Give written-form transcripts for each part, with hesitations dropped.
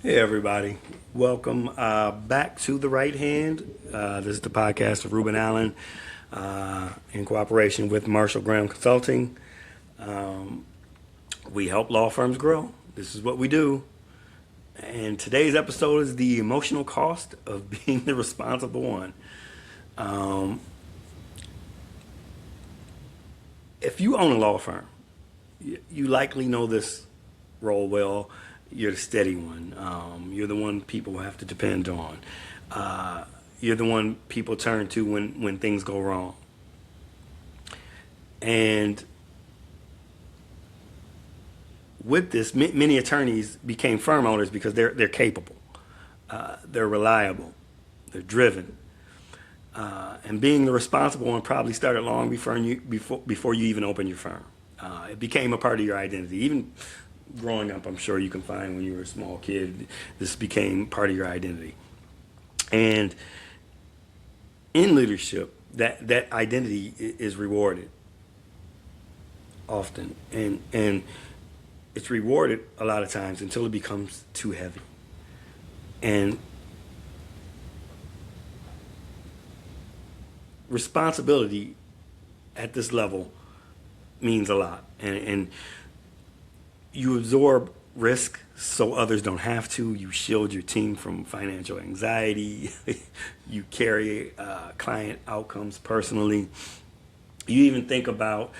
Hey, everybody. Welcome back to The Right Hand. This is the podcast of Reuben Allen in cooperation with Marshall Graham Consulting. We help law firms grow. This is what we do. And today's episode is the emotional cost of being the responsible one. If you own a law firm, you likely know this role well. You're the steady one. You're the one people have to depend on. You're the one people turn to when things go wrong. And with this, many attorneys became firm owners because they're capable, they're reliable, they're driven, and being the responsible one probably started long before you even opened your firm. It became a part of your identity. Even growing up, I'm sure you can find when you were a small kid, this became part of your identity. And in leadership, that identity is rewarded often, and it's rewarded a lot of times until it becomes too heavy. And responsibility at this level means a lot, and you absorb risk so others don't have to. You shield your team from financial anxiety. You carry client outcomes personally. You even think about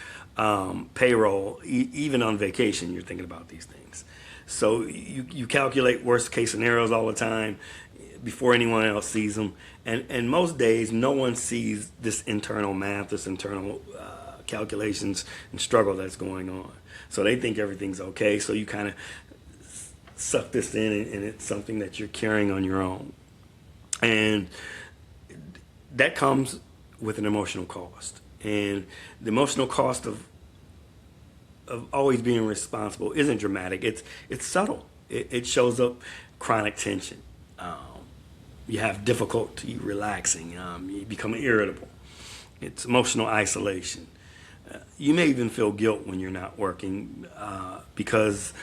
payroll. Even on vacation, you're thinking about these things. So you calculate worst case scenarios all the time before anyone else sees them. And most days, no one sees this internal math, this internal calculations and struggle that's going on. So they think everything's okay. So you kind of suck this in, and it's something that you're carrying on your own. And that comes with an emotional cost. And the emotional cost of always being responsible isn't dramatic. It's subtle. It shows up chronic tension. You have difficulty relaxing. You become irritable. It's emotional isolation. You may even feel guilt when you're not working because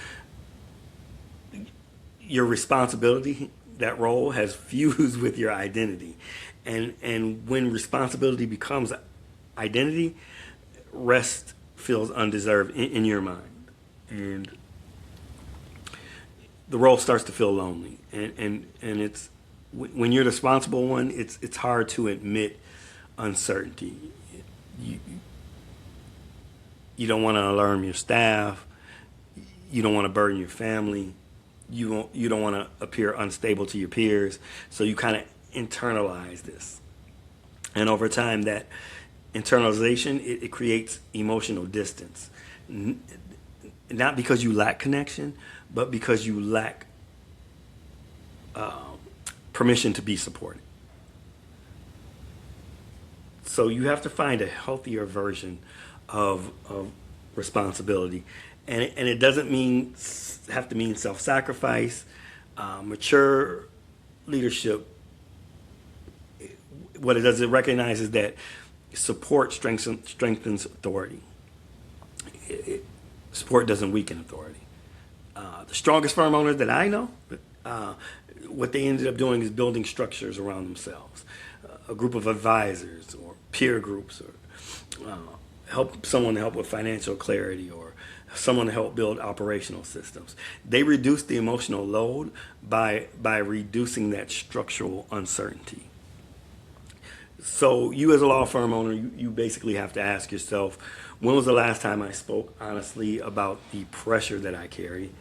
your responsibility, that role, has fused with your identity. And when responsibility becomes identity, rest feels undeserved in your mind. And the role starts to feel lonely. And it's when you're the responsible one, it's hard to admit uncertainty. You don't want to alarm your staff. You don't want to burden your family. You don't want to appear unstable to your peers. So you kind of internalize this. And over time, that internalization, it creates emotional distance. Not because you lack connection, but because you lack permission to be supported. So you have to find a healthier version of responsibility, and it doesn't have to mean self-sacrifice. Mature leadership, what it does, it recognizes that support strengthens authority. Support doesn't weaken authority. The strongest firm owners that I know, what they ended up doing is building structures around themselves, a group of advisors or peer groups, or someone to help with financial clarity, or someone to help build operational systems. They reduce the emotional load by reducing that structural uncertainty. So you as a law firm owner, you basically have to ask yourself, when was the last time I spoke honestly about the pressure that I carry?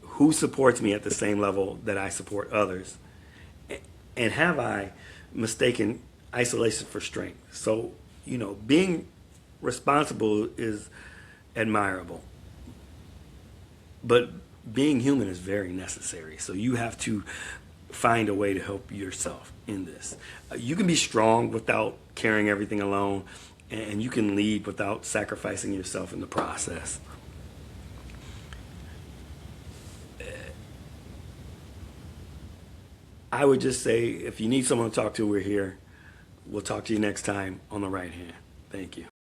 Who supports me at the same level that I support others? And have I mistaken isolation for strength? So, being responsible is admirable, but being human is very necessary. So you have to find a way to help yourself in this. You can be strong without carrying everything alone, and you can lead without sacrificing yourself in the process. I would just say, if you need someone to talk to, we're here. We'll talk to you next time on The Right Hand. Thank you.